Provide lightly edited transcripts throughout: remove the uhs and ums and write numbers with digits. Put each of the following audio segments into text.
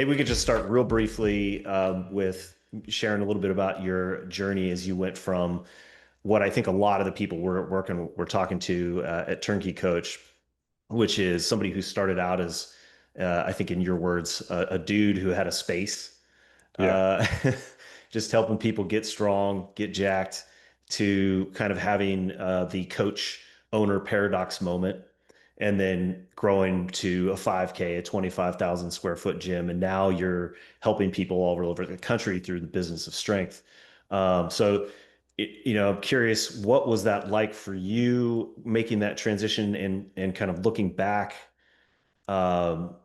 maybe we could just start real briefly with sharing a little bit about your journey as you went from what I think a lot of the people we're talking to at Turnkey Coach, which is somebody who started out as, I think in your words, a dude who had a space, Yeah. uh, just helping people get strong, get jacked, to kind of having the coach owner paradox moment, and then growing to a 5K, a 25,000 square foot gym. And now you're helping people all over the country through the business of strength. I'm curious, what was that like for you making that transition and kind of looking back? Um,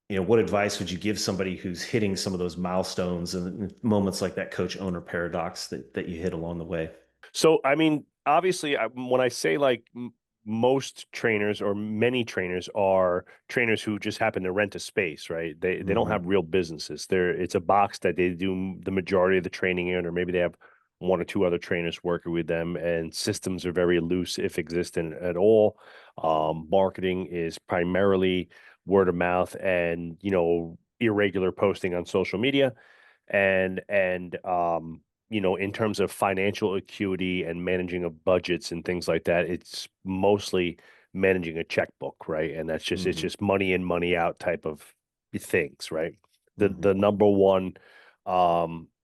what advice would you give somebody who's hitting some of those milestones and moments like that coach owner paradox that you hit along the way? So, I mean, obviously, when I say like most trainers or many trainers are trainers who just happen to rent a space, right? They don't have Hmm. real businesses. It's a box that they do the majority of the training in, or maybe they have one or two other trainers working with them, and systems are very loose, if existent at all. Marketing is primarily word of mouth and irregular posting on social media, and in terms of financial acuity and managing of budgets and things like that, it's mostly managing a checkbook, right? And it's Hmm. just money in, money out type of things, right? The Hmm. number one,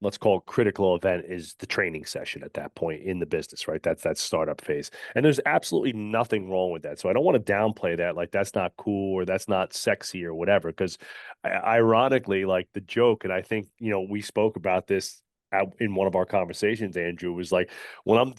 let's call it, critical event is the training session at that point in the business, right? That's that startup phase. And there's absolutely nothing wrong with that. So I don't want to downplay that, like that's not cool or that's not sexy or whatever, because ironically, like the joke, and I think, we spoke about this in one of our conversations, Andrew, was like, when I'm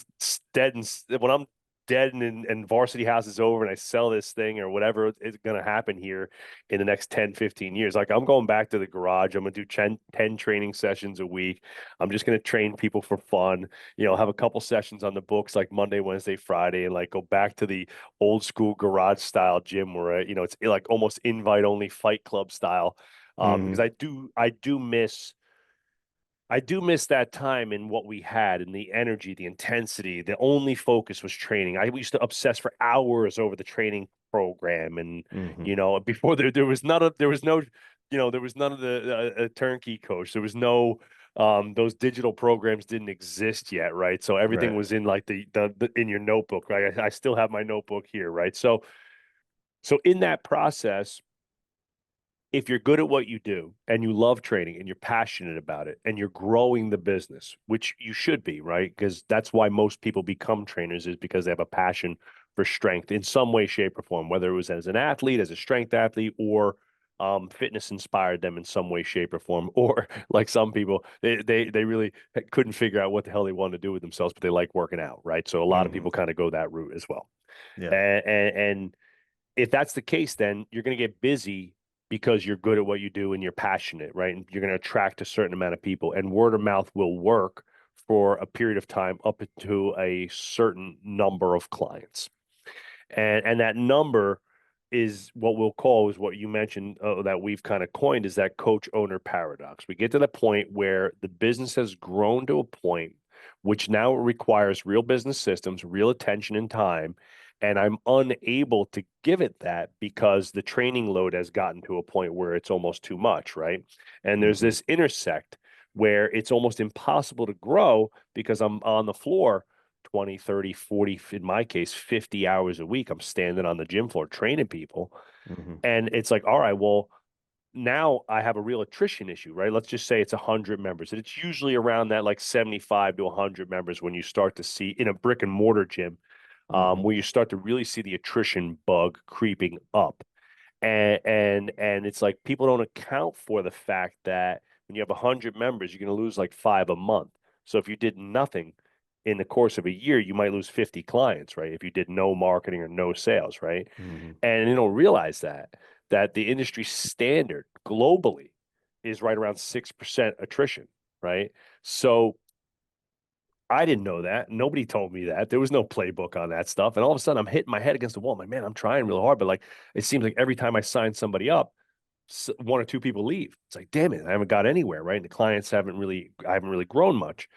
dead and Varsity House is over and I sell this thing or whatever is going to happen here in the next 10, 15 years, like I'm going back to the garage. I'm going to do 10 training sessions a week. I'm just going to train people for fun, have a couple sessions on the books like Monday, Wednesday, Friday, and like go back to the old school garage style gym where, it's like almost invite only Fight Club style. Because Hmm. I do miss that time and what we had and the energy, the intensity. The only focus was training. I used to obsess for hours over the training program, and Hmm. before there was none of there was no, there was none of the turnkey coach. There was no those digital programs didn't exist yet, right? So everything Right. was in like the in your notebook, right? I still have my notebook here, right? So in that process, if you're good at what you do and you love training and you're passionate about it and you're growing the business, which you should be, right? Because that's why most people become trainers, is because they have a passion for strength in some way, shape, or form, whether it was as an athlete, as a strength athlete, or fitness inspired them in some way, shape, or form, or like some people, they really couldn't figure out what the hell they wanted to do with themselves, but they like working out, right? So a lot of Hmm. people kind of go that route as well. Yeah. And if that's the case, then you're going to get busy because you're good at what you do and you're passionate, right? And you're going to attract a certain amount of people, and word of mouth will work for a period of time up to a certain number of clients. And that number is what we'll call, is what you mentioned, that we've kind of coined, is that coach owner paradox. We get to the point where the business has grown to a point which now requires real business systems, real attention and time. And I'm unable to give it that because the training load has gotten to a point where it's almost too much, right? And there's Hmm. this intersect where it's almost impossible to grow because I'm on the floor 20, 30, 40, in my case, 50 hours a week. I'm standing on the gym floor training people. Hmm. And it's like, all right, well, now I have a real attrition issue, right? Let's just say it's 100 members. And it's usually around that like 75 to 100 members when you start to see in a brick and mortar gym, Hmm. where you start to really see the attrition bug creeping up. And it's like people don't account for the fact that when you have 100 members, you're going to lose like five a month. So if you did nothing in the course of a year, you might lose 50 clients, right? If you did no marketing or no sales, right? Hmm. And you don't realize that the industry standard globally is right around 6% attrition, right? So I didn't know that. Nobody told me that. There was no playbook on that stuff. And all of a sudden I'm hitting my head against the wall. I'm like, man, I'm trying real hard, but like it seems like every time I sign somebody up, one or two people leave. It's like, damn it, I haven't got anywhere, right? And the clients I haven't really grown much.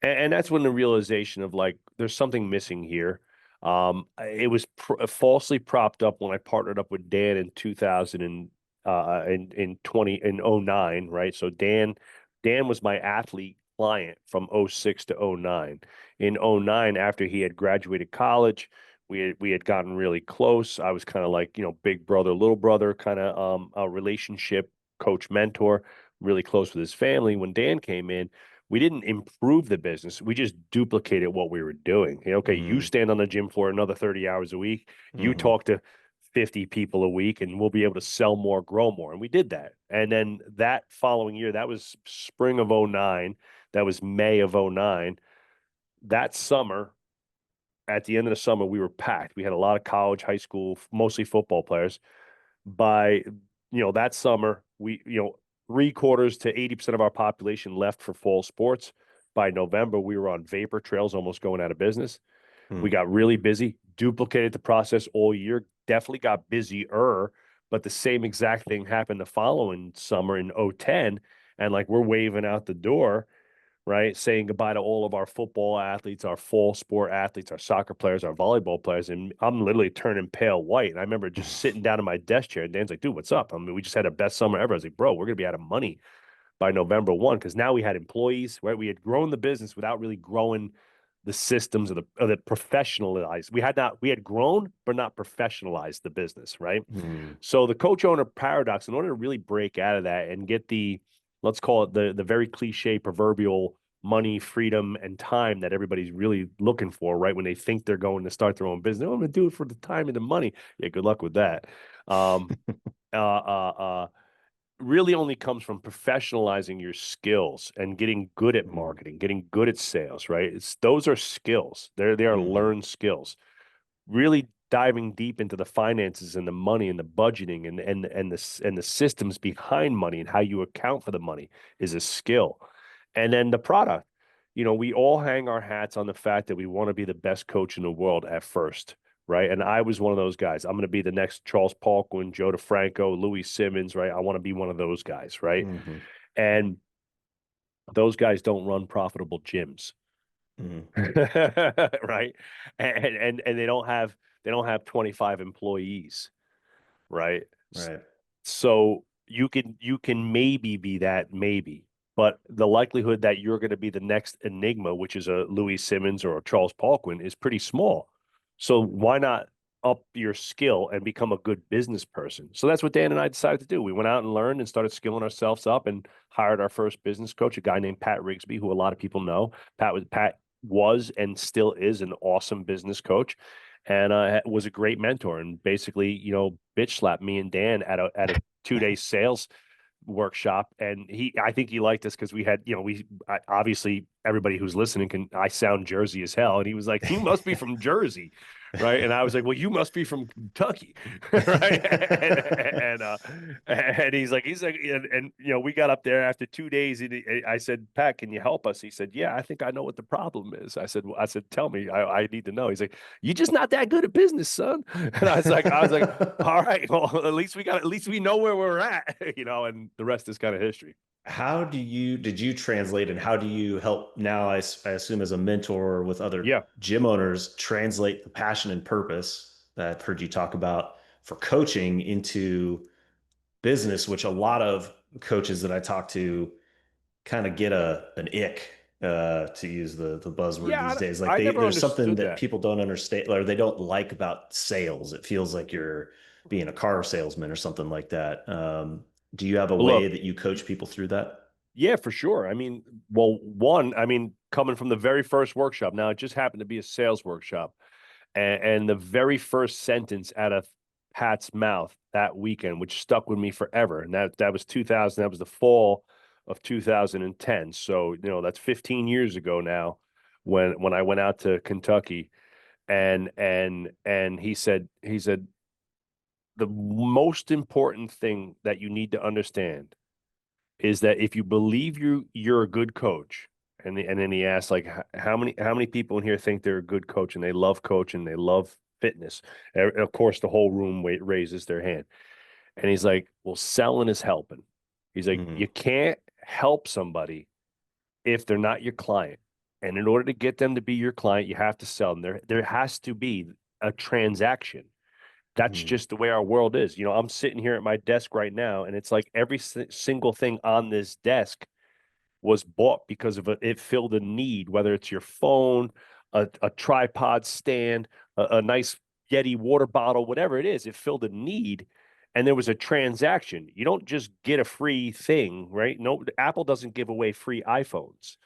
And that's when the realization of like, there's something missing here. It was falsely propped up when I partnered up with Dan in 2015 in 2009, right? So Dan was my athlete client from '06 to '09. In '09, after he had graduated college, we had gotten really close. I was kind of like, big brother, little brother kind of a relationship, coach, mentor, really close with his family. When Dan came in, we didn't improve the business. We just duplicated what we were doing. Okay, you Mm-hmm. stand on the gym floor another 30 hours a week. You Mm-hmm. talk to 50 people a week, and we'll be able to sell more, grow more. And we did that. And then that following year, that was spring of '09. That was May of '09. That summer, at the end of the summer, we were packed. We had a lot of college, high school, mostly football players. By that summer, we 3/4 to 80% of our population left for fall sports. By November, we were on vapor trails, almost going out of business. We Mm-hmm. got really busy, duplicated the process all year, definitely got busier, but the same exact thing happened the following summer in '10. And like we're waving out the door, right? Saying goodbye to all of our football athletes, our fall sport athletes, our soccer players, our volleyball players. And I'm literally turning pale white. And I remember just sitting down in my desk chair, and Dan's like, dude, what's up? I mean, we just had our best summer ever. I was like, bro, we're going to be out of money by November 1, because now we had employees, right? We had grown the business without really growing the systems of the professionalized. We had grown, but not professionalized the business, right? Mm-hmm. So the coach owner paradox, in order to really break out of that and get let's call it the very cliche proverbial money, freedom, and time that everybody's really looking for, right? When they think they're going to start their own business, oh, I'm going to do it for the time and the money. Yeah, good luck with that. Um, uh, uh, uh, really only comes from professionalizing your skills and getting good at Mm-hmm. marketing, getting good at sales, right? Those are skills. They are Mm-hmm. learned skills. Really diving deep into the finances and the money and the budgeting and the systems behind money and how you account for the money is a skill. And then the product. We all hang our hats on the fact that we want to be the best coach in the world at first, right? And I was one of those guys. I'm going to be the next Charles Parkland, Joe DeFranco, Louis Simmons, right? I want to be one of those guys, right? Mm-hmm. And those guys don't run profitable gyms, Mm-hmm. right? And they don't have 25 employees, right? Right. So you can maybe be that, maybe, but the likelihood that you're going to be the next enigma, which is a Louis Simmons or a Charles Parkland, is pretty small. So why not up your skill and become a good business person? So that's what Dan and I decided to do. We went out and learned and started skilling ourselves up and hired our first business coach, a guy named Pat Rigsby, who a lot of people know. Pat was and still is an awesome business coach, and was a great mentor, and basically, bitch slapped me and Dan at a 2 day sales workshop. And I think he liked us because we had, obviously everybody who's listening I sound Jersey as hell. And he was like, you must be from Jersey. Right. And I was like, well, you must be from Kentucky. Right. And he's like, we got up there after 2 days, and I said, Pat, can you help us? He said, yeah, I think I know what the problem is. I said, tell me, I need to know. He's like, you're just not that good at business, son. And I was like, all right, well, at least we know where we're at, and the rest is kind of history. Did you translate, and how do you help now? I assume as a mentor with other Yeah. gym owners, translate the passion and purpose that I've heard you talk about for coaching into business, which a lot of coaches that I talk to kind of get an ick, to use the buzzword these Yeah, days. Like I never there's something understood that that. people don't understand or they don't like about sales. It feels like you're being a car salesman or something like that. Do you have a Well, way look, that you coach people through that? yeah, for sure. I mean, well, one, I mean, coming from the very first workshop, now it just happened to be a sales workshop. And the very first sentence out of Pat's mouth that weekend, which stuck with me forever, and that was 2000. That was the fall of 2010. So that's 15 years ago now, when I went out to Kentucky, and he said the most important thing that you need to understand is that if you believe you're a good coach, and then he asked, like, how many people in here think they're a good coach and they love coaching, they love fitness. And of course, the whole room raises their hand, and he's like, well, selling is helping. He's like, Hmm. you can't help somebody if they're not your client, and in order to get them to be your client, you have to sell them. There has to be a transaction. That's Mm-hmm. just the way our world is. I'm sitting here at my desk right now, and it's like every single thing on this desk was bought because it filled a need, whether it's your phone, a tripod stand, a nice Yeti water bottle, whatever it is, it filled a need. And there was a transaction. You don't just get a free thing, right? No, Apple doesn't give away free iPhones.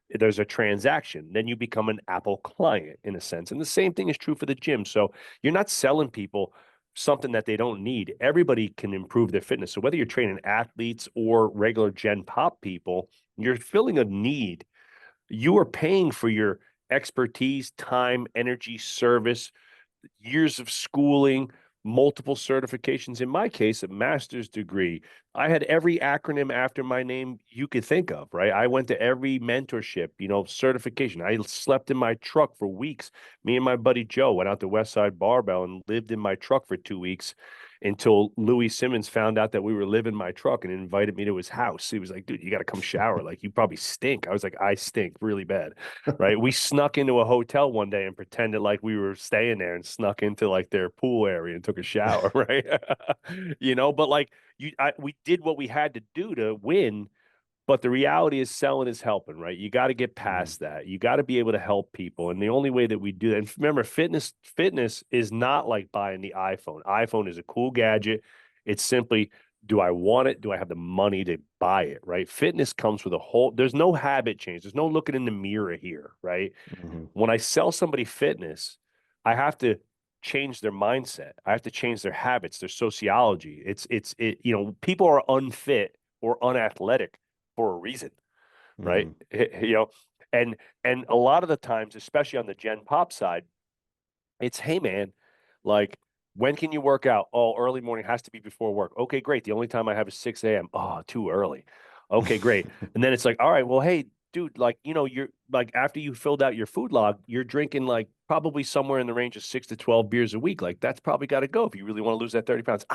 There's a transaction. Then you become an Apple client in a sense. And the same thing is true for the gym. So you're not selling people something that they don't need. Everybody can improve their fitness. So whether you're training athletes or regular Gen Pop people, you're filling a need. You are paying for your expertise, time, energy, service, years of schooling, multiple certifications. In my case, a master's degree. I had every acronym after my name you could think of, right? I went to every mentorship, certification. I slept in my truck for weeks. Me and my buddy Joe went out to West Side Barbell and lived in my truck for 2 weeks until Louis Simmons found out that we were living in my truck and invited me to his house. He was like, dude, you got to come shower. Like, you probably stink. I was like, I stink really bad. Right. We snuck into a hotel one day and pretended like we were staying there and snuck into like their pool area and took a shower. Right. But like we did what we had to do to win. But the reality is selling is helping, right? You got to get Mm-hmm. past that. You got to be able to help people. And the only way that we do that, and remember, fitness is not like buying the iPhone. iPhone is a cool gadget. It's simply, do I want it? Do I have the money to buy it? Right. Fitness comes with there's no habit change. There's no looking in the mirror here, right? Mm-hmm. When I sell somebody fitness, I have to change their mindset. I have to change their habits, their sociology. People are unfit or unathletic for a reason, right? Mm-hmm. And a lot of the times, especially on the Gen Pop side, it's, hey man, like, when can you work out? Oh, early morning has to be before work. Okay, great. The only time I have is 6 a.m. Oh, too early. Okay, great. And then it's like, all right, well, hey, dude, like, you're like, after you filled out your food log, you're drinking like probably somewhere in the range of 6 to 12 beers a week. Like, that's probably got to go if you really want to lose that 30 pounds.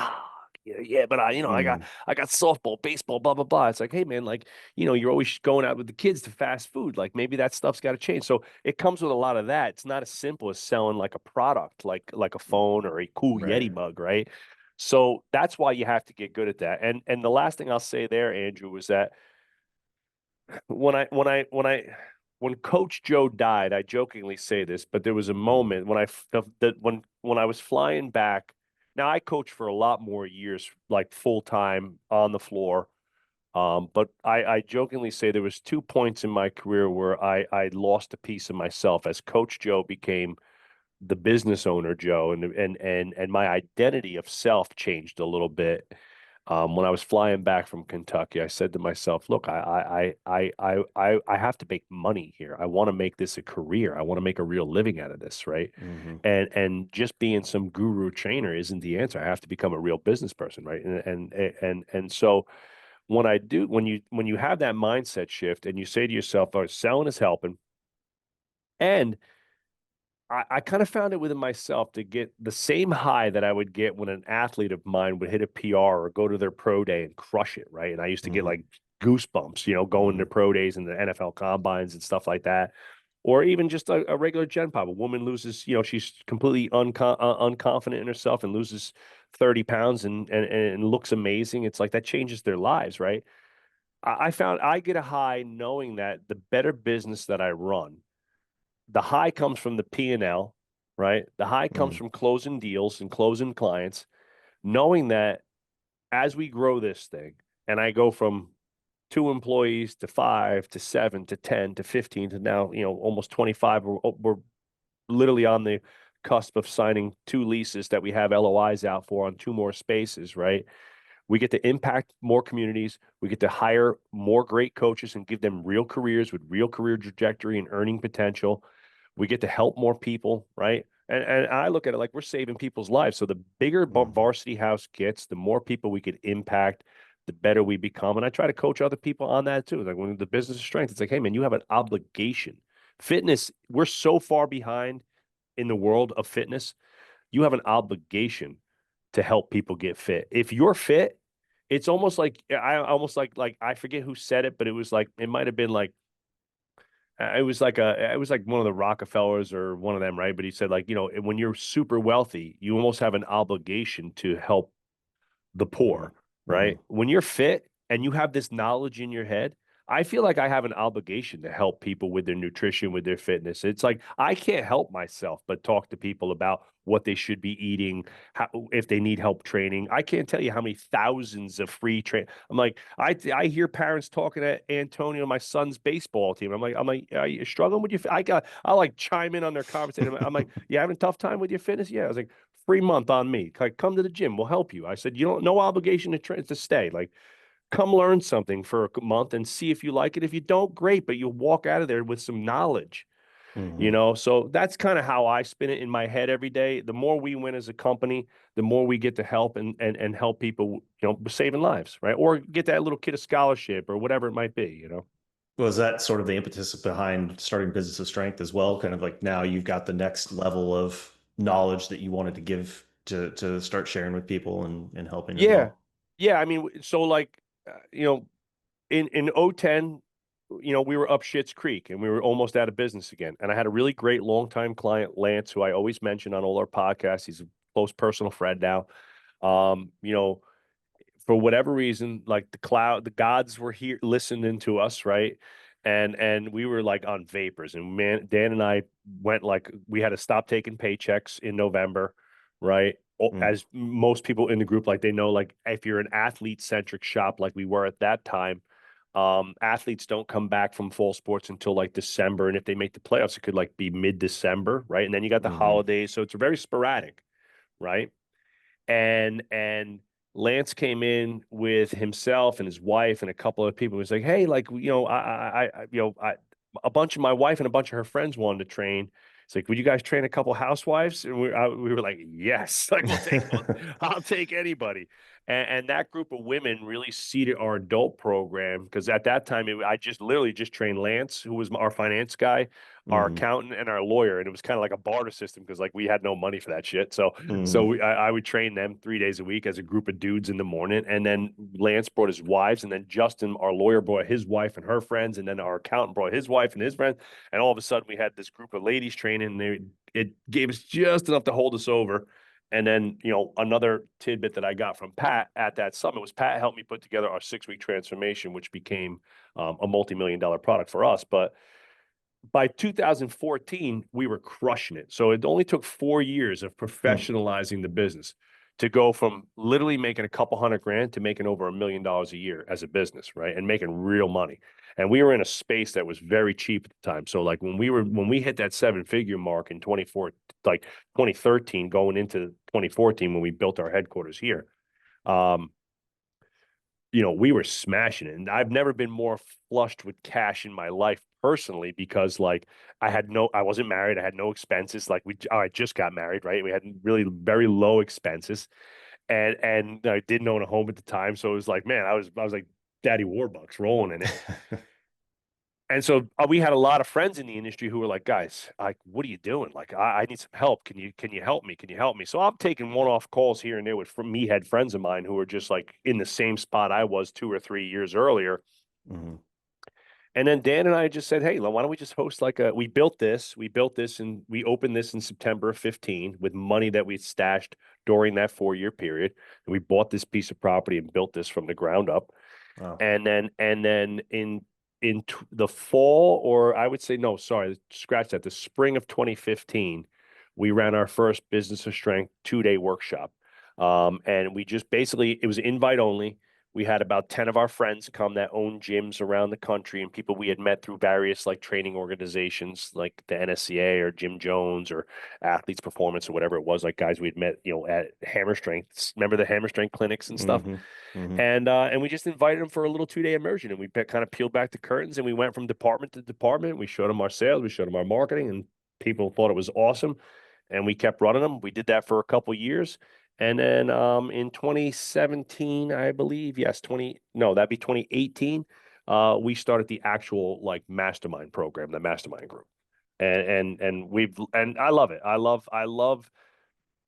Yeah, but Mm-hmm. I got softball, baseball, blah, blah, blah. It's like, hey man, like, you're always going out with the kids to fast food. Like, maybe that stuff's got to change. So it comes with a lot of that. It's not as simple as selling like a product, like a phone or a cool Right. Yeti mug, right? So that's why you have to get good at that. And the last thing I'll say there, Andrew, was that when Coach Joe died, I jokingly say this, but there was a Mm-hmm. moment when I felt that when I was flying back. Now I coached for a lot more years, like full time on the floor. But I jokingly say there was 2 points in my career where I lost a piece of myself as Coach Joe became the business owner Joe, and my identity of self changed a little bit. When I was flying back from Kentucky, I said to myself, "Look, I have to make money here. I want to make this a career. I want to make a real living out of this, right? Mm-hmm. And just being some guru trainer isn't the answer. I have to become a real business person, right? And so when you have that mindset shift and you say to yourself, "Oh, selling is helping," and I kind of found it within myself to get the same high that I would get when an athlete of mine would hit a PR or go to their pro day and crush it, right? And I used to get Mm-hmm. like goosebumps, going to Mm-hmm. pro days and the NFL combines and stuff like that. Or even just a regular Gen Pop. A woman loses, she's completely unconfident in herself and loses 30 pounds and looks amazing. It's like that changes their lives, right? I found I get a high knowing that the better business that I run, the high comes from the P&L, right? The high comes Mm-hmm. from closing deals and closing clients, knowing that as we grow this thing and I go from 2 employees to 5 to 7 to 10 to 15 to now, almost 25, we're literally on the cusp of signing 2 leases that we have LOIs out for on 2 more spaces, right? We get to impact more communities. We get to hire more great coaches and give them real careers with real career trajectory and earning potential. We get to help more people, right? And I look at it like we're saving people's lives. So the bigger Mm-hmm. varsity house gets, the more people we could impact, the better we become. And I try to coach other people on that too. Like, when the business is strength, it's like, hey man, you have an obligation. Fitness, we're so far behind in the world of fitness. You have an obligation to help people get fit. If you're fit, it's almost like I forget who said it, but it was like, it might have been like it was like one of the Rockefellers or one of them, right? But he said like, when you're super wealthy, you almost have an obligation to help the Mm-hmm. poor, Mm-hmm. right? When you're fit and you have this knowledge in your head, I feel like I have an obligation to help people with their nutrition, with their fitness. It's like I can't help myself but talk to people about what they should be eating, how, if they need help training. I can't tell you how many thousands of free train. I'm like, I hear parents talking to Antonio, my son's baseball team. I'm like, are you struggling with your? I like chime in on their conversation. I'm like, you having a tough time with your fitness? Yeah. I was like, free month on me. Like, come to the gym. We'll help you. I said, you don't, no obligation to stay. Like, come learn something for a month and see if you like it. If you don't, great, but you'll walk out of there with some knowledge, Mm-hmm. So that's kind of how I spin it in my head every day. The more we win as a company, the more we get to help and help people, saving lives, right? Or get that little kid a scholarship or whatever it might be. Was that sort of the impetus behind starting Business of Strength as well? Kind of like now you've got the next level of knowledge that you wanted to give to start sharing with people and helping as Yeah. well. Yeah. I mean, so like, in 010, we were up Shit's Creek and we were almost out of business again. And I had a really great longtime client, Lance, who I always mention on all our podcasts. He's a close personal friend now. Um, you know, for whatever reason, like the gods were here listening to us, right? And we were like on vapors. And man, Dan and I went like we had to stop taking paychecks in November, right? Mm. As most people in the group, like they know, like if you're an athlete centric shop like we were at that time, athletes don't come back from fall sports until like December. And if they make the playoffs, it could like be mid-December, right? And then you got the Hmm. holidays. So it's very sporadic, right? And Lance came in with himself and his wife and a couple of people. He was like, "Hey, like a bunch of my wife and a bunch of her friends wanted to train. It's like, would you guys train a couple housewives?" And we were like, "Yes, like I'll take anybody." And that group of women really seeded our adult program because at that time I just literally just trained Lance, who was our finance guy, our Hmm. accountant, and our lawyer, and it was kind of like a barter system because like we had no money for that shit. So Hmm. I would train them 3 days a week as a group of dudes in the morning. And then Lance brought his wives. And then Justin, our lawyer, brought his wife and her friends. And then our accountant brought his wife and his friends. And all of a sudden, we had this group of ladies training. And it gave us just enough to hold us over. And then, another tidbit that I got from Pat at that summit was Pat helped me put together our 6-week transformation, which became a multi-million-dollar product for us. But by 2014, we were crushing it. So it only took 4 years of Hmm. professionalizing the business to go from literally making a couple hundred grand to making over $1 million a year as a business, right? And making real money. And we were in a space that was very cheap at the time. So like when we hit that 7-figure mark in 24, like 2013, going into 2014, when we built our headquarters here, um, we were smashing it. And I've never been more flushed with cash in my life personally because like I wasn't married. I had no expenses. Like I just got married, right? We had really very low expenses and I didn't own a home at the time. So it was like, man, I was like Daddy Warbucks rolling in it. And so we had a lot of friends in the industry who were like, guys, like, what are you doing? Like, I need some help. Can you help me? Can you help me? So I'm taking one-off calls here and there with from me had friends of mine who were just like in the same spot I was 2 or 3 years earlier. Hmm. And then Dan and I just said, hey, why don't we just host we built this and we opened this in September of 15 with money that we'd stashed during that 4 year period. And we bought this piece of property and built this from the ground up. Wow. And then the fall, or I would say no, sorry, scratch that. The spring of 2015, we ran our first Business of Strength 2-day workshop, and we just basically it was invite only. We had about 10 of our friends come that own gyms around the country and people we had met through various like training organizations like the NSCA or Jim Jones or Athletes Performance or whatever it was, like guys we'd met, at Hammer Strength. Remember the Hammer Strength clinics and stuff? Hmm. Hmm. And we just invited them for a little 2-day immersion, and we kind of peeled back the curtains, and we went from department to department. We showed them our sales, we showed them our marketing, and people thought it was awesome. And we kept running them. We did that for a couple years, and then in 2017, I believe, yes, 20, no, that'd be 2018. We started the actual like mastermind program, the mastermind group, and I love it. I love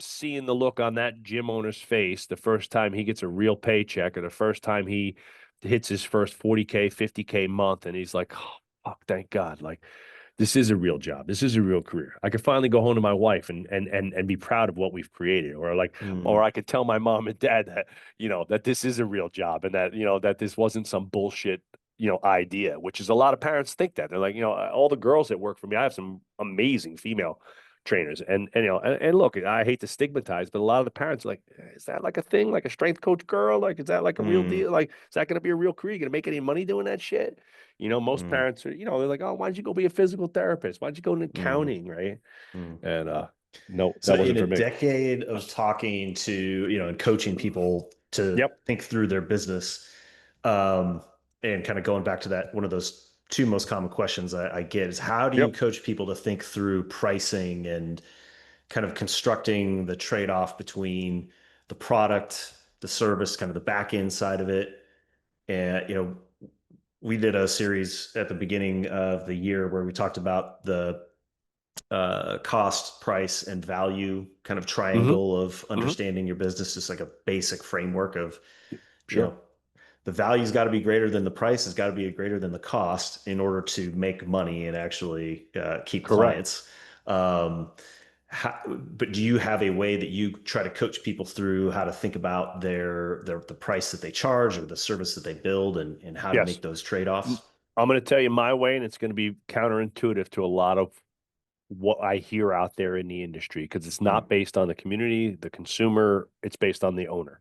seeing the look on that gym owner's face the first time he gets a real paycheck or the first time he hits his first 40K, 50K month. And he's like, oh. fuck, thank God. Like, this is a real job. This is a real career. I could finally go home to my wife and be proud of what we've created. Or like, or Mm, I could tell my mom and dad that, that this is a real job and that, that this wasn't some bullshit, idea, which is a lot of parents think that. They're like, all the girls that work for me, I have some amazing female trainers. And look, I hate to stigmatize, but a lot of the parents are like, is that like a thing, like a strength coach girl? Like, is that like a real mm, deal? Like, is that going to be a real career? You going to make any money doing that shit? Most mm, parents are, they're like, oh, why don't you go be a physical therapist? Why'd you go into mm, accounting? Right. mm. And no, So that in wasn't a for me. decade of talking to, and coaching people to Yep. think through their business, um, and kind of going back to that, one of those two most common questions I get is how do you Yep. coach people to think through pricing and kind of constructing the trade-off between the product, the service, kind of the back end side of it. And, we did a series at the beginning of the year where we talked about the cost, price, and value kind of Mm-hmm. triangle of Mm-hmm. understanding your business, just like a basic framework of, you Sure. know, the value's got to be greater than the price, has got to be greater than the cost in order to make money and actually keep Correct. clients. Um, but do you have a way that you try to coach people through how to think about the price that they charge or the service that they build and how to Yes. make those trade-offs? I'm going to tell you my way, and it's going to be counterintuitive to a lot of what I hear out there in the industry because it's Mm, not based on the community, the consumer, it's based on the owner.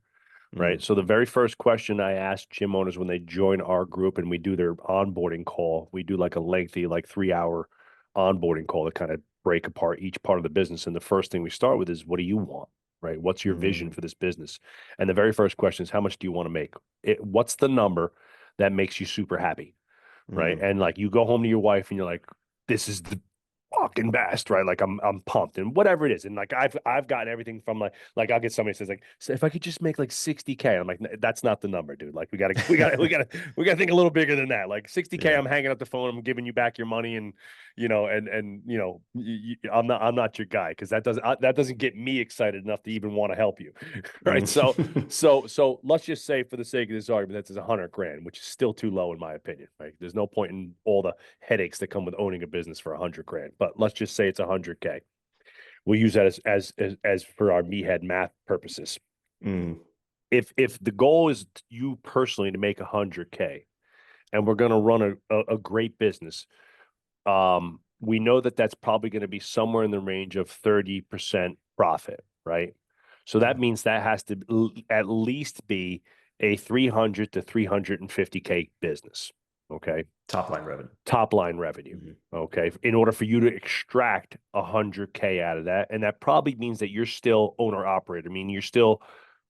Right. mm, So the very first question I ask gym owners when they join our group and we do their onboarding call, we do like a lengthy, like 3 hour onboarding call to kind of break apart each part of the business. And the first thing we start with is, what do you want? Right. What's your vision mm, for this business? And the very first question is, how much do you want to make? What's the number that makes you super happy? Right. mm, And like you go home to your wife and you're like, this is the fucking best, right? Like I'm pumped and whatever it is. And like I've gotten everything from like I'll get somebody who says like, so if I could just make like 60K, I'm like, that's not the number, dude. Like we gotta think a little bigger than that. Like 60K, yeah. I'm hanging up the phone, I'm giving you back your money, and I'm not your guy because that doesn't get me excited enough to even want to help you. Right. So Mm. so so let's just say for the sake of this argument, that's 100 grand, which is still too low in my opinion. Right. There's no point in all the headaches that come with owning a business for 100 grand. But let's just say it's 100K. We'll use that as for our meathead math purposes. Mm, If the goal is you personally to make 100K, and we're going to run a great business, we know that that's probably going to be somewhere in the range of 30% profit, right? So that yeah. means that has to at least be a 300 to 350K business. Okay. Top line revenue. Top line revenue. Mhm. Okay. In order for you to extract 100K out of that. And that probably means that you're still owner operator. I mean, you're still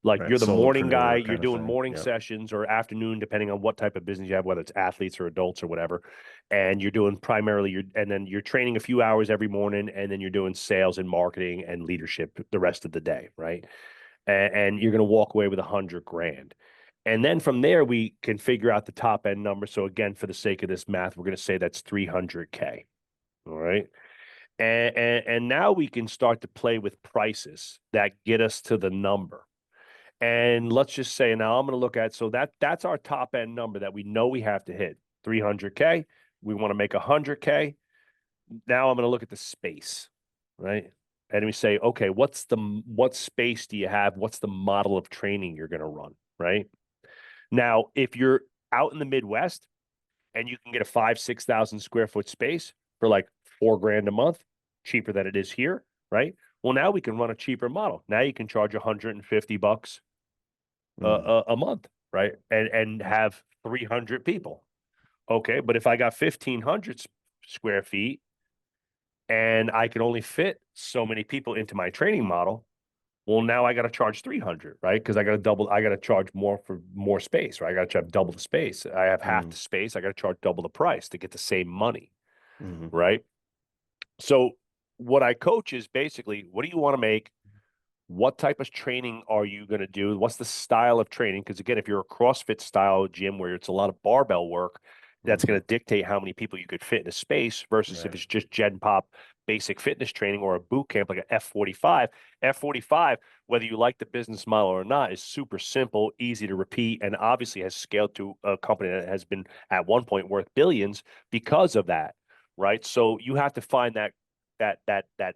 like Right. you're the morning guy, Solopreneur you're kind of doing thing. morning Yeah. sessions or afternoon, depending on what type of business you have, whether it's athletes or adults or whatever. And you're doing primarily and then you're training a few hours every morning, and then you're doing sales and marketing and leadership the rest of the day, right? And you're going to walk away with 100 grand. And then from there, we can figure out the top end number. So again, for the sake of this math, we're going to say that's 300K. All right. And now we can start to play with prices that get us to the number. And let's just say now I'm going to look at, so that's our top end number that we know we have to hit 300K. We want to make 100K. Now I'm going to look at the space, right? And we say, okay, what space do you have? What's the model of training you're going to run, right? Now, if you're out in the Midwest and you can get a 5,000 to 6,000 square foot space for like 4 grand a month, cheaper than it is here, right? Well, now we can run a cheaper model. Now you can charge $150 Mm, a month, right? And have 300 people. Okay, but if I got 1,500 square feet and I can only fit so many people into my training model, well, now I got to charge 300, right? Because I got to charge more for more space, right? I got to charge double the space. I have half the mm, space. I got to charge double the price to get the same money, mm, right? So what I coach is basically, what do you want to make? What type of training are you going to do? What's the style of training? Because again, if you're a CrossFit style gym where it's a lot of barbell work, that's going mm. to dictate how many people you could fit in a space versus if Right. it's just Gen Pop basic fitness training or a boot camp like a F45. F45, whether you like the business model or not, is super simple, easy to repeat, and obviously has scaled to a company that has been at one point worth billions because of that, right? So you have to find that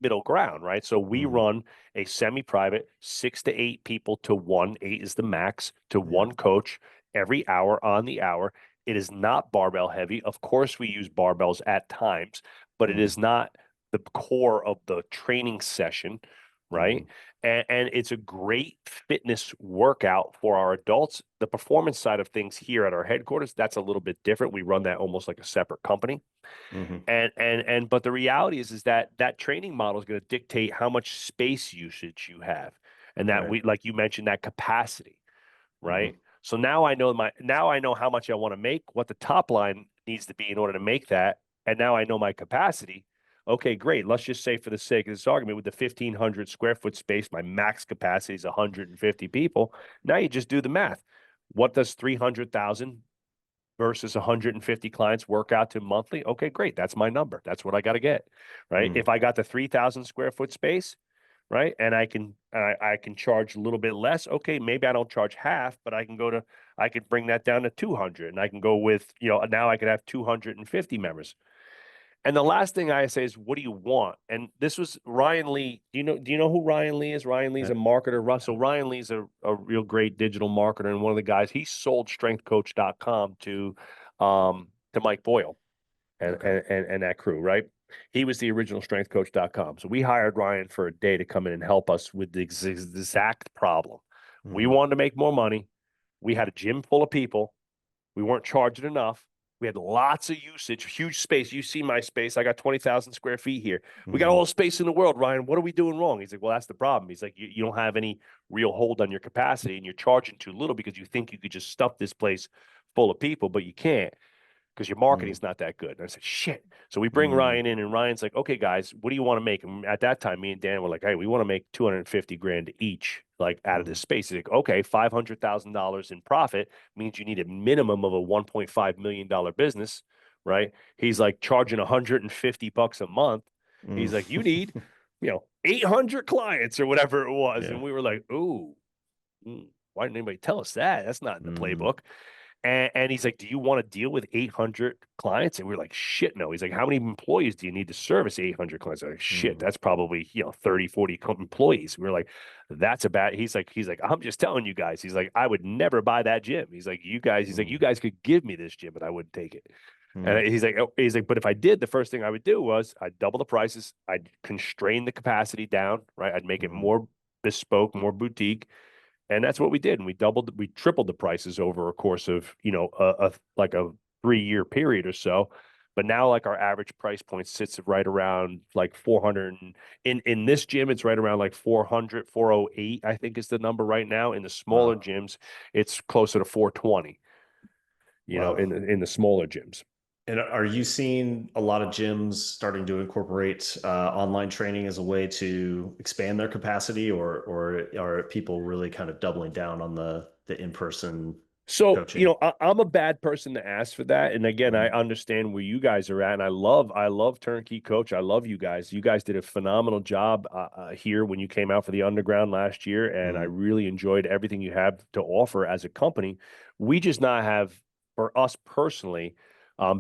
middle ground, right? So we Hmm. run a semi-private 6 to 8 people to one, eight is the max, to Yeah. one coach every hour on the hour. It is not barbell heavy. Of course, we use barbells at times, but it Hmm. is not the core of the training session, right? Hmm. And it's a great fitness workout for our adults. The performance side of things here at our headquarters, that's a little bit different. We run that almost like a separate company. Hmm. And but the reality is that that training model is going to dictate how much space usage you have, and that Right. we, like you mentioned, that capacity, right? Hmm. So now I know how much I want to make, what the top line needs to be in order to make that, and now I know my capacity. Okay, great. Let's just say, for the sake of this argument, with the 1,500 square foot space, my max capacity is 150 people. Now you just do the math. What does 300,000 versus 150 clients work out to monthly? Okay, great. That's my number. That's what I got to get, right? Hmm. If I got the 3,000 square foot space, right, and I can charge a little bit less. Okay, maybe I don't charge half, but I could bring that down to 200, and I can go with, now I could have 250 members. And the last thing I say is, what do you want? And this was Ryan Lee. Do you know who Ryan Lee is? Ryan Lee's a Yeah. marketer. Russell Ryan Lee's a real great digital marketer, and one of the guys, he sold strengthcoach.com to Mike Boyle and Okay. and that crew, right? He was the original strengthcoach.com. So we hired Ryan for a day to come in and help us with the exact problem. We Hmm. wanted to make more money. We had a gym full of people. We weren't charging enough. We had lots of usage, huge space. You see my space. I got 20,000 square feet here. We got all Hmm. the space in the world, Ryan. What are we doing wrong? He's like, well, that's the problem. He's like, you don't have any real hold on your capacity, and you're charging too little because you think you could just stuff this place full of people, but you can't because your Hmm. marketing's not that good. And I said, shit. So we bring Hmm. Ryan in, and Ryan's like, okay, guys, what do you want to make? And at that time, me and Dan were like, hey, we want to make 250 grand each, like out of Hmm. this space. He's like, okay, $500,000 in profit means you need a minimum of a $1.5 million business, right? He's like charging 150 bucks a month. Hmm. He's like, you need, 800 clients or whatever it was. Yeah. And we were like, ooh, why didn't anybody tell us that? That's not in the Hmm. playbook. And he's like, do you want to deal with 800 clients? And we're like, shit, no. He's like, how many employees do you need to service 800 clients? I'm like, shit, Hmm. that's probably, 30, 40 employees. We are like, that's about, he's like, I'm just telling you guys. He's like, I would never buy that gym. He's like, you Hmm. guys could give me this gym, but I wouldn't take it. Hmm. And he's like, but if I did, the first thing I would do was I'd double the prices. I'd constrain the capacity down, right? I'd make it Hmm. more bespoke, more boutique, and that's what we did. And we tripled the prices over a course of, like a 3 year period or so. But now, like, our average price point sits right around like 400. In this gym, it's right around like 400, 408, I think is the number right now. In the smaller Wow. gyms, it's closer to 420, Wow. in the smaller gyms. And are you seeing a lot of gyms starting to incorporate online training as a way to expand their capacity, or are people really kind of doubling down on the in-person So, coaching? I'm a bad person to ask for that. And again, I Hmm. understand where you guys are at. And I love Turnkey Coach. I love you guys. You guys did a phenomenal job here when you came out for the underground last year. And I Hmm. really enjoyed everything you have to offer as a company. We just not have, for us personally,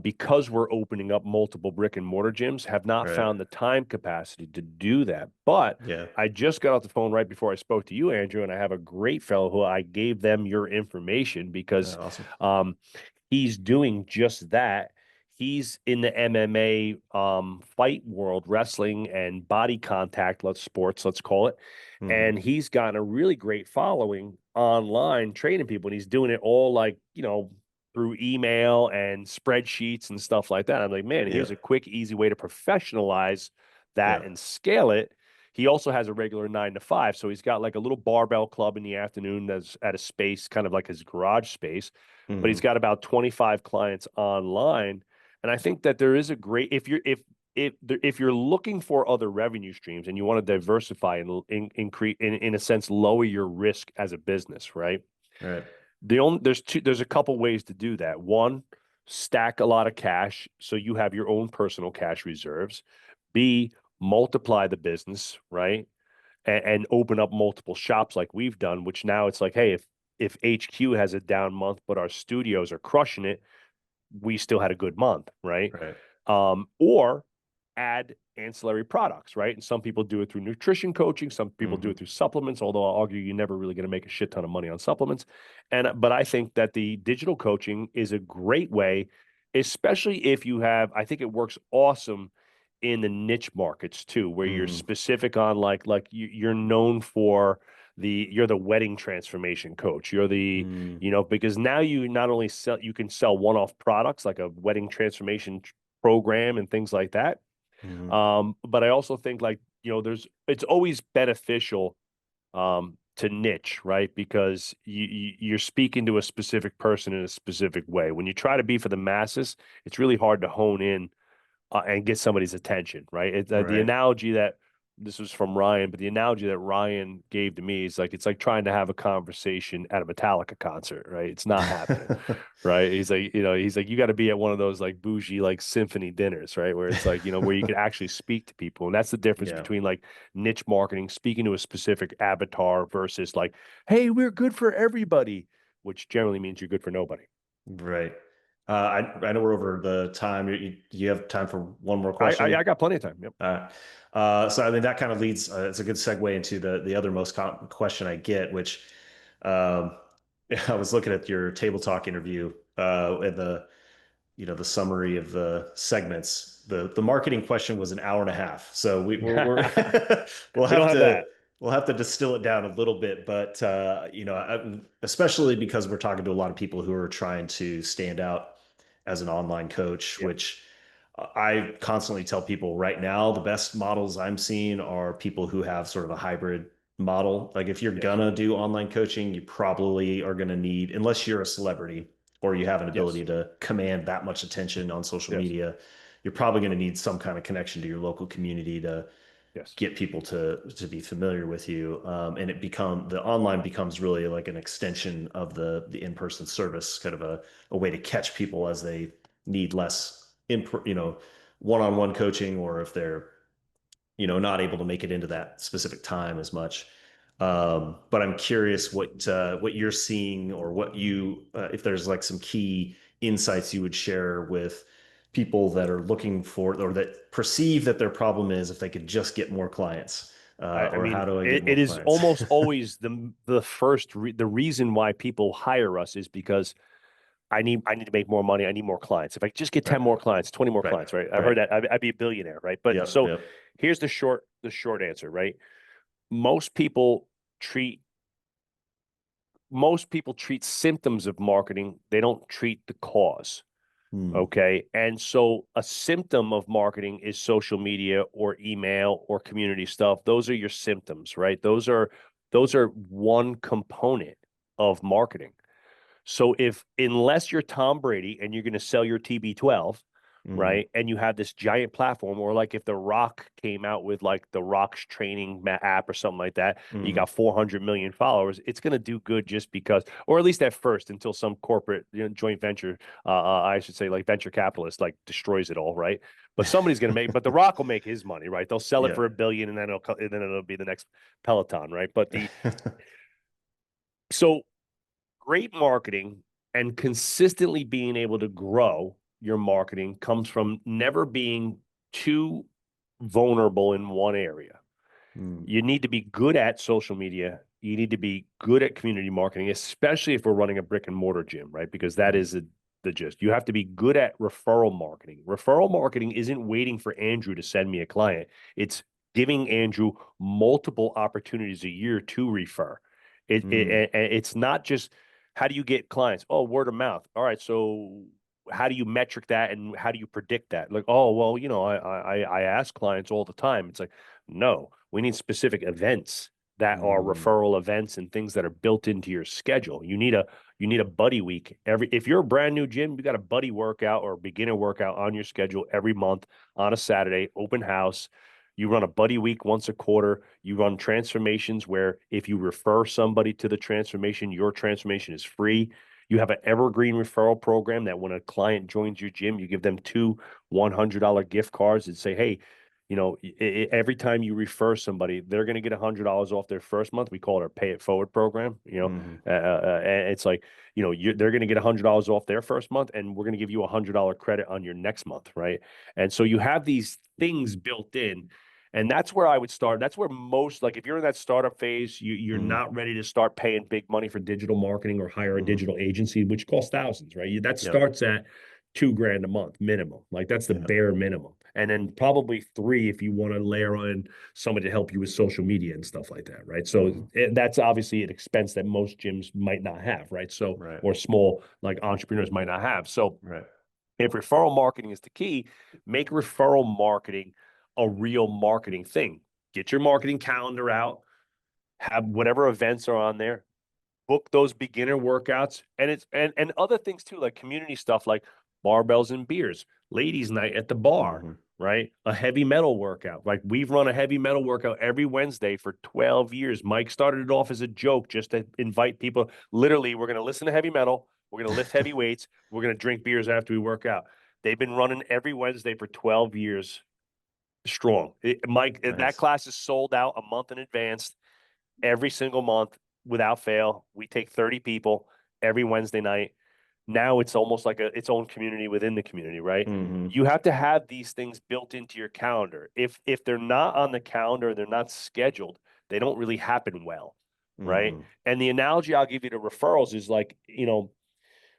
because we're opening up multiple brick and mortar gyms, have not Right. found the time capacity to do that. But Yeah. I just got off the phone right before I spoke to you, Andrew, and I have a great fellow who I gave them your information because Awesome. um, he's doing just that. He's in the MMA fight world, wrestling and body contact, let's call it. Hmm. And he's gotten a really great following online training people. And he's doing it all, like, through email and spreadsheets and stuff like that. I'm like, man, Yeah. here's a quick, easy way to professionalize that Yeah. and scale it. He also has a regular 9 to 5. So he's got like a little barbell club in the afternoon that's at a space, kind of like his garage space, but he's Hmm. got about 25 clients online. And I think that there is a great, if you're looking for other revenue streams and you want to diversify and increase, in a sense, lower your risk as a business, right? Right. There's a couple ways to do that. One, stack a lot of cash so you have your own personal cash reserves. B, multiply the business, right? And open up multiple shops like we've done, which now it's like, hey, if HQ has a down month, but our studios are crushing it, we still had a good month, right? Right. Or add ancillary products, right? And some people do it through nutrition coaching, some people do it Hmm. through supplements, although I'll argue you're never really going to make a shit ton of money on supplements. But I think that the digital coaching is a great way, especially if you have, I think it works awesome in the niche markets too, where you're Hmm. specific on you're known for you're the wedding transformation coach. You're the, Hmm. because now you not only sell, you can sell one-off products like a wedding transformation program and things like that. Hmm. But I also think it's always beneficial to niche, right? Because you're speaking to a specific person in a specific way. When you try to be for the masses, it's really hard to hone in and get somebody's attention, right? The Right. analogy that this was from Ryan, but the analogy that Ryan gave to me is like it's like trying to have a conversation at a Metallica concert, right? It's not happening, right? He's like you got to be at one of those like bougie like symphony dinners, right? Where it's like where you can actually speak to people, and that's the difference Yeah. between like niche marketing, speaking to a specific avatar versus like, hey, we're good for everybody, which generally means you're good for nobody. Right. I know we're over the time. You have time for one more question? I got plenty of time. Yep. Uh, so I mean that kind of leads. It's a good segue into the other most question I get, which um, I was looking at your table talk interview and the summary of the segments. The marketing question was an hour and a half, so we're we'll We don't have have to that. distill it down a little bit. But especially because we're talking to a lot of people who are trying to stand out as an online coach, Yeah. which I constantly tell people right now the best models I'm seeing are people who have sort of a hybrid model. Like if you're Yes. gonna do online coaching, you probably are gonna need, unless you're a celebrity or you have an Yes. ability to command that much attention on social Yes. media, you're probably going to need some kind of connection to your local community to Yes. get people to be familiar with you. And the online becomes really like an extension of the in-person service, kind of a way to catch people as they need less one-on-one coaching, or if they're not able to make it into that specific time as much. But I'm curious what you're seeing, or what if there's like some key insights you would share with people that are looking for, or that perceive that their problem is if they could just get more clients, I or mean, how do I get it more is clients? almost always the reason why people hire us is because I need to make more money. I need more clients. If I just get 10 Right, more clients, 20 more right, clients, right? I've right. heard that I'd be a billionaire, right? But Yep, so yep. here's the short answer, right? Most people treat most people treat symptoms of marketing. They don't treat the cause. Hmm. Okay. And so a symptom of marketing is social media or email or community stuff. Those are your symptoms, right? Those are one component of marketing. So unless you're Tom Brady and you're going to sell your TB12, Hmm. right? And you have this giant platform, or like if The Rock came out with like The Rock's training app or something like that, you Hmm. got 400 million followers, it's going to do good just because, or at least at first, until some corporate joint venture, I should say like venture capitalist, like destroys it all, right? But somebody's going to but The Rock will make his money, right? They'll sell it Yeah. for $1 billion and then it'll be the next Peloton, right? So great marketing and consistently being able to grow your marketing comes from never being too vulnerable in one area. Hmm. You need to be good at social media. You need to be good at community marketing, especially if we're running a brick and mortar gym, right? Because that Hmm. is the gist. You have to be good at referral marketing. Referral marketing isn't waiting for Andrew to send me a client. It's giving Andrew multiple opportunities a year to refer. It's not just how do you get clients? Oh, word of mouth. All right, so how do you metric that and how do you predict that? Like, oh, well, I ask clients all the time. It's like, no, we need specific events that are Hmm. referral events and things that are built into your schedule. You need a buddy week. If you're a brand new gym, you got a buddy workout or beginner workout on your schedule every month on a Saturday, open house. You run a buddy week once a quarter. You run transformations where if you refer somebody to the transformation, your transformation is free. You have an evergreen referral program that when a client joins your gym, you give them two $100 gift cards and say, hey, every time you refer somebody, they're going to get $100 off their first month. We call it our pay it forward program. Hmm. And it's like, they're going to get $100 off their first month, and we're going to give you $100 credit on your next month, right? And so you have these things built in, and that's where I would start. That's where most, like, if you're in that startup phase, you're Hmm. not ready to start paying big money for digital marketing or hire a Hmm. digital agency, which costs thousands, right? That Yep. starts at 2 grand a month minimum. Like, that's the Yeah. bare minimum. And then probably three if you want to layer on somebody to help you with social media and stuff like that, right? So Hmm. that's obviously an expense that most gyms might not have, right? So, Right. or small like entrepreneurs might not have. So Right. if referral marketing is the key, make referral marketing a real marketing thing. Get your marketing calendar out, have whatever events are on there, book those beginner workouts, and it's and other things too, like community stuff like barbells and beers, ladies night at the bar, Hmm. right? A heavy metal workout. Like, we've run a heavy metal workout every Wednesday for 12 years. Mike started it off as a joke just to invite people. Literally, we're going to listen to heavy metal, we're going to lift heavy weights, we're going to drink beers after we work out. They've been running every Wednesday for 12 years strong. Mike, that Nice. class is sold out a month in advance every single month without fail. We take 30 people every Wednesday night. Now it's almost like its own community within the community, right? Hmm. You have to have these things built into your calendar. If they're not on the calendar, they're not scheduled, they don't really happen well, right? Hmm. And the analogy I'll give you to referrals is like,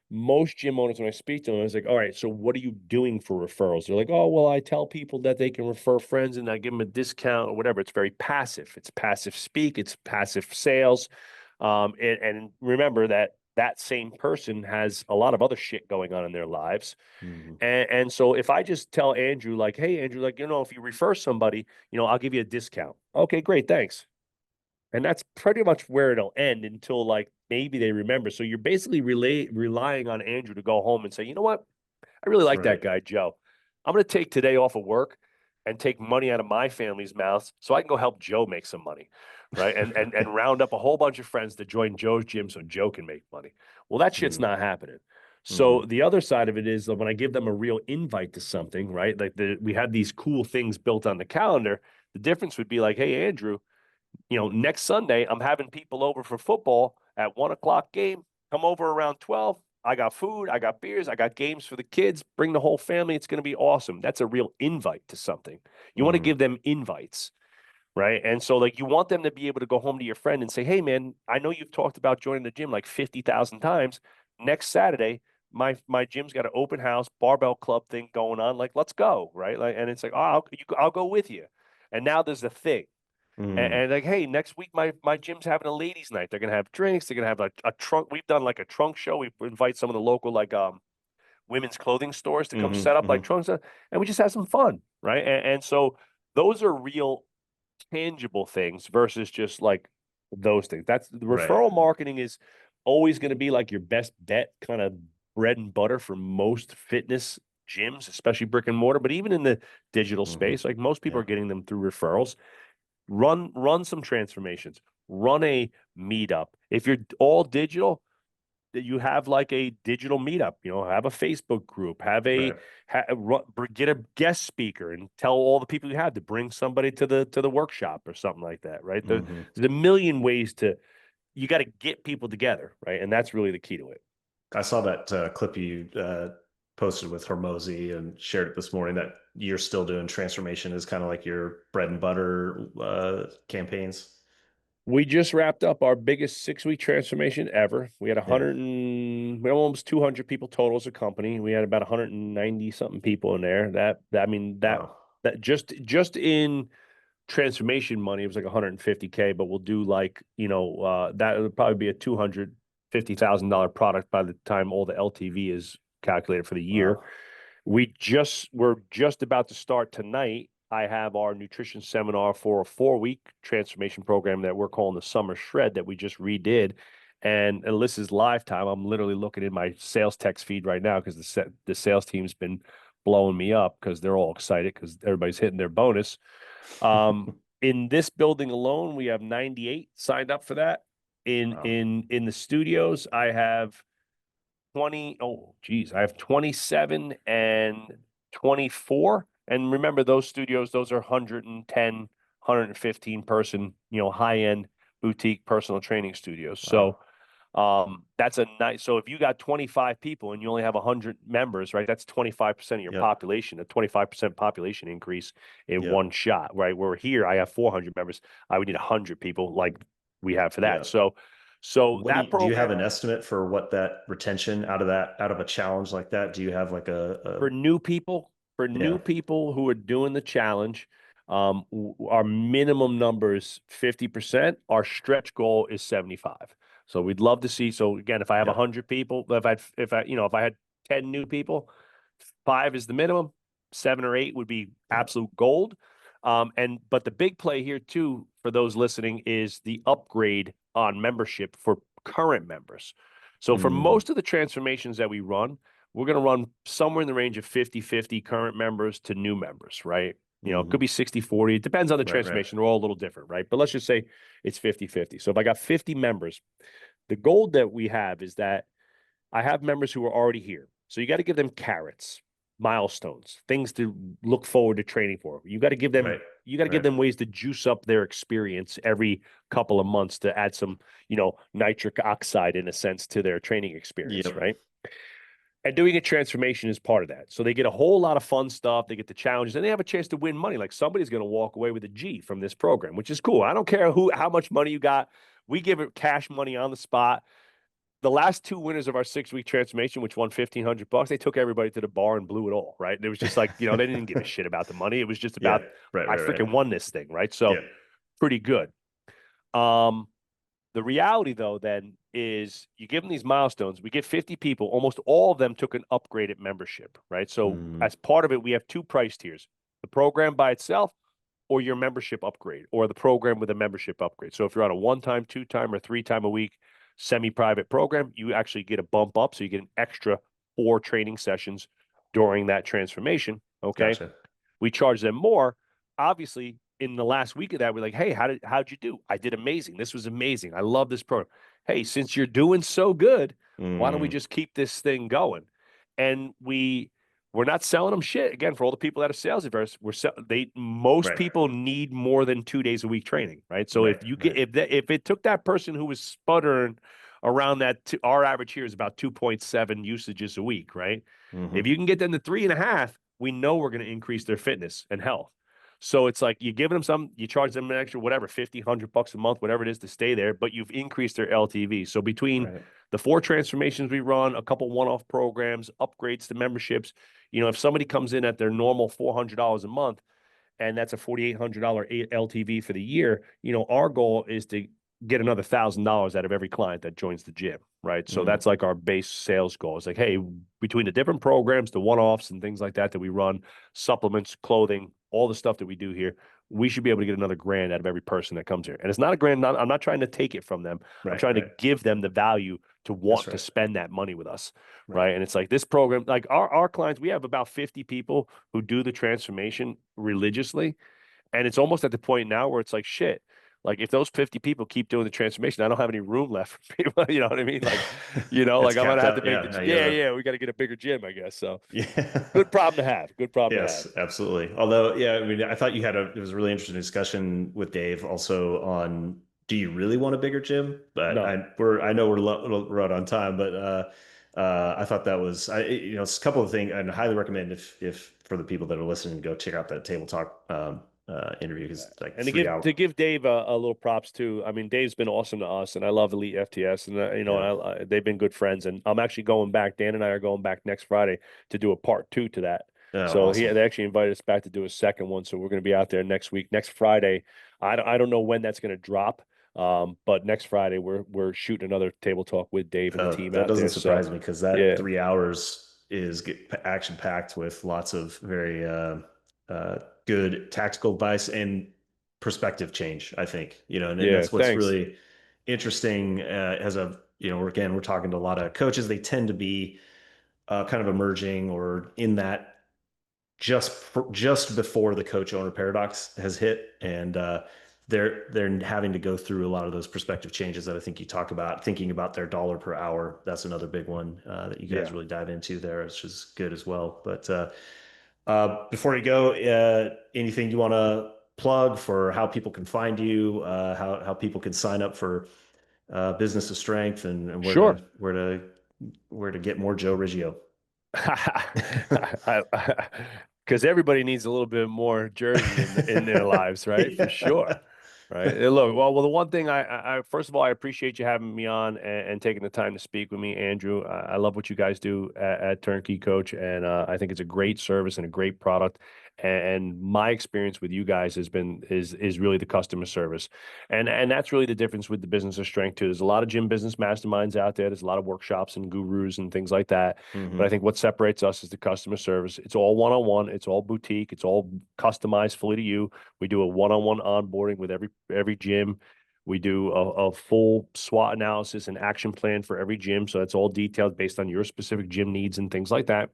most gym owners, when I speak to them, I was like, all right, so what are you doing for referrals? They're like, oh, well, I tell people that they can refer friends and I give them a discount or whatever. It's very passive. It's passive speak. It's passive sales. And remember that that same person has a lot of other shit going on in their lives. Hmm. And so if I just tell Andrew, like, hey, Andrew, like, if you refer somebody, I'll give you a discount. Okay, great. Thanks. And that's pretty much where it'll end until like maybe they remember. So you're basically relying on Andrew to go home and say, you know what? I really like that Right. guy, Joe. I'm going to take today off of work and take money out of my family's mouths so I can go help Joe make some money, right? And round up a whole bunch of friends to join Joe's gym so Joe can make money. Well, that shit's Mm. not happening. So Hmm. the other side of it is that when I give them a real invite to something, right? Like we have these cool things built on the calendar. The difference would be like, hey, Andrew, next Sunday, I'm having people over for football at 1 o'clock game. Come over around 12. I got food, I got beers, I got games for the kids. Bring the whole family. It's going to be awesome. That's a real invite to something. You want to Hmm. give them invites, right? And so, like, you want them to be able to go home to your friend and say, hey, man, I know you've talked about joining the gym like 50,000 times. Next Saturday, my gym's got an open house barbell club thing going on. Like, let's go, right? Like, and it's like, oh, I'll go with you. And now there's a thing. Hmm. And like, hey, next week my gym's having a ladies' night. They're gonna have drinks. They're gonna have a trunk. We've done like a trunk show. We invite some of the local like women's clothing stores to come Hmm. set up like Hmm. trunks, and we just have some fun, right? And so those are real tangible things versus just like those things. That's the Right. referral marketing is always going to be like your best bet, kind of bread and butter for most fitness gyms, especially brick and mortar. But even in the digital Hmm. space, like most people Yeah. are getting them through referrals. Run some transformations. Run a meetup. If you're all digital, that you have like a digital meetup. Have a Facebook group. Right. Get a guest speaker and tell all the people you have to bring somebody to the workshop or something like that. Right Hmm. there's a million ways to. You got to get people together, right? And that's really the key to it. I saw that clip you posted with Hormozy and shared it this morning that you're still doing transformation is kind of like your bread and butter campaigns. We just wrapped up our biggest 6-week transformation ever. We had Yeah. we had almost 200 people total as a company. We had about 190 something people in there. I mean, Wow. that just in transformation money, it was like 150K, but we'll do like, that would probably be a $250,000 product by the time all the LTV is calculated for the year. Wow. We're just about to start tonight. I have our nutrition seminar for a 4-week transformation program that we're calling the Summer Shred that we just redid. And this is live time. I'm literally looking in my sales text feed right now because the sales team's been blowing me up because they're all excited because everybody's hitting their bonus. In this building alone, we have 98 signed up for that. In Wow. in in the studios, I have 20. Oh, geez, I have 27 and 24. And remember, those studios, those are 110, 115 person, high end boutique personal training studios. So Wow. that's a nice. So if you got 25 people and you only have 100 members, right? That's 25% of your Yep. population, a 25% population increase in Yep. one shot, right? Where here I have 400 members, I would need 100 people like we have for that. Yep. So What that do you have program an estimate for what that retention out of a challenge like that? Do you have like for new people, yeah. who are doing the challenge, our minimum number is 50%. Our stretch goal is 75. So we'd love to see. So again, if I have Yep. 100 people, if I had 10 new people, five is the minimum, seven or eight would be Yep. absolute gold. But the big play here too for those listening is the upgrade on membership for current members. So for Mm, most of the transformations that we run, we're going to run somewhere in the range of 50-50 current members to new members, right? It could hmm. be 60-40. It depends on the Right, right. transformation. They're all a little different, right? But let's just say it's 50-50. So if I got 50 members, the goal that we have is that I have members who are already here. So you got to give them carrots, milestones, things to look forward to training for. Right. You got to give Right. them ways to juice up their experience every couple of months to add some, nitric oxide in a sense to their training experience, Yep. right? And doing a transformation is part of that. So they get a whole lot of fun stuff. They get the challenges and they have a chance to win money. Like somebody's going to walk away with a G from this program, which is cool. I don't care how much money you got. We give it cash money on the spot. The last two winners of our 6 week transformation, which won $1,500, they took everybody to the bar and blew it all. Right. And it was just like, they didn't give a shit about the money. It was just Yeah. about, Right, I right, right. freaking won this thing. Right. So Yeah. pretty good. Um, the reality, though, then is you give them these milestones. We get 50 people. Almost all of them took an upgraded membership, right? So Mm, as part of it, we have two price tiers: the program by itself, or your membership upgrade, or the program with a membership upgrade. So if you're on a one-time, two-time, or three-time a week semi-private program, you actually get a bump up. So you get an extra 4 training sessions during that transformation. Okay. gotcha. We charge them more. Obviously, in the last week of that, we're like, hey, how'd you do? I did amazing. This was amazing. I love this program. Hey, since you're doing so good, why don't we Mm, just keep this thing going? And we're not selling them shit. Again, for all the people that are sales adverse, most right. people need more than 2 days a week training, right? So Right. if you get Right. if it took that person who was sputtering around our average here is about 2.7 usages a week, right? If Hmm. you can get them to 3.5, we know we're going to increase their fitness and health. So it's like you're giving them some, you charge them an extra, whatever, 50, $100 a month, whatever it is to stay there, but you've increased their LTV. So between Right. the 4 transformations we run, a couple one-off programs, upgrades to memberships, if somebody comes in at their normal $400 a month, and that's a $4,800 LTV for the year, our goal is to get another $1,000 out of every client that joins the gym, right? So Mm, that's like our base sales goal. It's like, hey, between the different programs, the one-offs and things like that we run, supplements, clothing, all the stuff that we do here, we should be able to get another grand out of every person that comes here. And it's not a grand. I'm not trying to take it from them. I'm right. trying to Right. give them the value to That's want to right. spend that money with us, Right. right? And it's like this program, like our clients, we have about 50 people who do the transformation religiously, and it's almost at the point now where it's like, shit, like if those 50 people keep doing the transformation, I don't have any room left for people. You know what I mean? It's Like I'm gonna capped have to out. make Yeah. You yeah, gotta, yeah, we got to get a bigger gym, I guess. So yeah. good problem to have. Good problem to have. Yes, absolutely. Although, yeah, I mean, I thought it was a really interesting discussion with Dave also on do you really want a bigger gym? But No. I know we're out on time, but I thought that was it's a couple of things and I highly recommend if for the people that are listening, go check out that table talk interview because like And to 3 hour. give Dave a little props too. I mean, Dave's been awesome to us, and I love Elite FTS, and Yeah. they've been good friends. And I'm actually going back. Dan and I are going back next Friday to do a part two to that. Oh, So awesome. they actually invited us back to do a second one. So we're going to be out there next week, next Friday. I don't know when that's going to drop, but next Friday we're shooting another table talk with Dave and the team That out doesn't there. So surprise me because that yeah, 3 hours is action packed with lots of very good tactical advice and perspective change. I think and yeah. that's what's Thanks. really interesting. As a again, we're talking to a lot of coaches. They tend to be kind of emerging or in that just before the coach owner paradox has hit, and they're having to go through a lot of those perspective changes that I think you talk about. Thinking about their dollar per hour, that's another big one that you guys Yeah. really dive into there, which is good as well. But Before you go, anything you want to plug for how people can find you, how people can sign up for Business of Strength, and Sure. where to get more Joe Riggio? Because everybody needs a little bit more Jersey in their lives, right? For sure. Yeah. Right. Look, well, the one thing first of all, I appreciate you having me on and taking the time to speak with me, Andrew. I love what you guys do at Turnkey Coach, and I think it's a great service and a great product. And my experience with you guys has been is really the customer service, and that's really the difference with the business of strength too. There's a lot of gym business masterminds out there. There's a lot of workshops and gurus and things like that. But I Hmm. think what separates us is the customer service. It's all one-on-one. It's all boutique. It's all customized fully to you. We do a one-on-one onboarding with every gym. We do a full SWOT analysis and action plan for every gym. So that's all detailed based on your specific gym needs and things like that.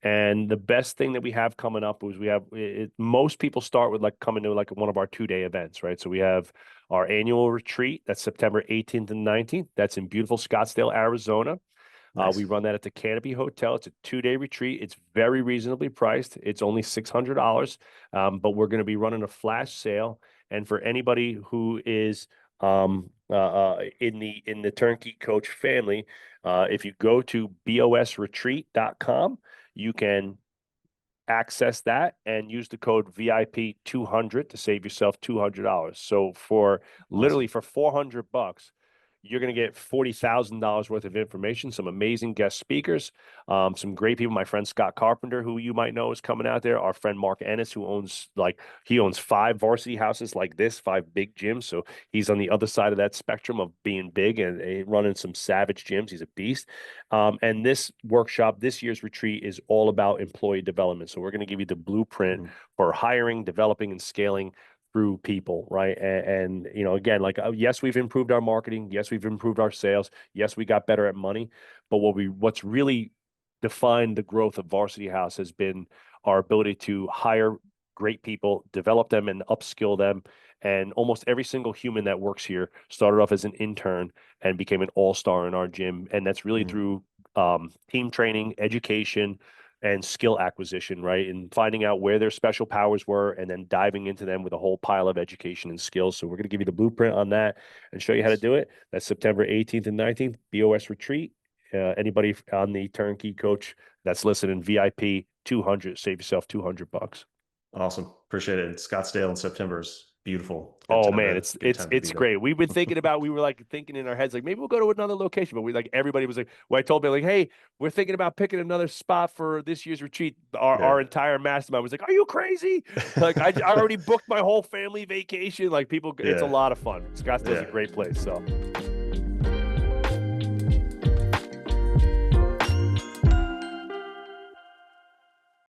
And the best thing that we have coming up is we have most people start with like coming to like one of our 2 day events, right? So we have our annual retreat that's September 18th and 19th. That's in beautiful Scottsdale, Arizona. We Nice. run that at the Canopy Hotel. It's a 2 day retreat. It's very reasonably priced. It's only $600, but we're going to be running a flash sale. And for anybody who is in the Turnkey Coach family, if you go to bosretreat.com, you can access that and use the code VIP 200 to save yourself $200. So for literally Awesome. for $400, you're going to get $40,000 worth of information, some amazing guest speakers, some great people. My friend Scott Carpenter, who you might know, is coming out there. Our friend Mark Ennis, who he owns 5 varsity houses like this, 5 big gyms. So he's on the other side of that spectrum of being big and running some savage gyms. He's a beast. And this workshop, this year's retreat is all about employee development. So we're going to give you the blueprint Mhm. for hiring, developing, and scaling through people, right? Again, like yes, we've improved our marketing. Yes, we've improved our sales. Yes, we got better at money. But what's really defined the growth of Varsity House has been our ability to hire great people, develop them, and upskill them. And almost every single human that works here started off as an intern and became an all-star in our gym. And that's really Mhm. through team training, education, and skill acquisition, right? And finding out where their special powers were and then diving into them with a whole pile of education and skills. So we're going to give you the blueprint on that and show you how to Nice. do it. That's September 18th and 19th, BOS Retreat. Anybody on the Turnkey Coach that's listed in VIP 200, save yourself $200. Awesome. Appreciate it. Scottsdale in September is beautiful. Oh man, it's Good it's time to be it's there. great. We were like thinking in our heads, like maybe we'll go to another location, but we like everybody was like, well, I told me like, hey, we're thinking about picking another spot for this year's retreat. Our Yeah. entire mastermind was like, are you crazy? Like I already booked my whole family vacation. Like people, it's a Yeah. lot of fun. Scottsdale's a Yeah. great place. So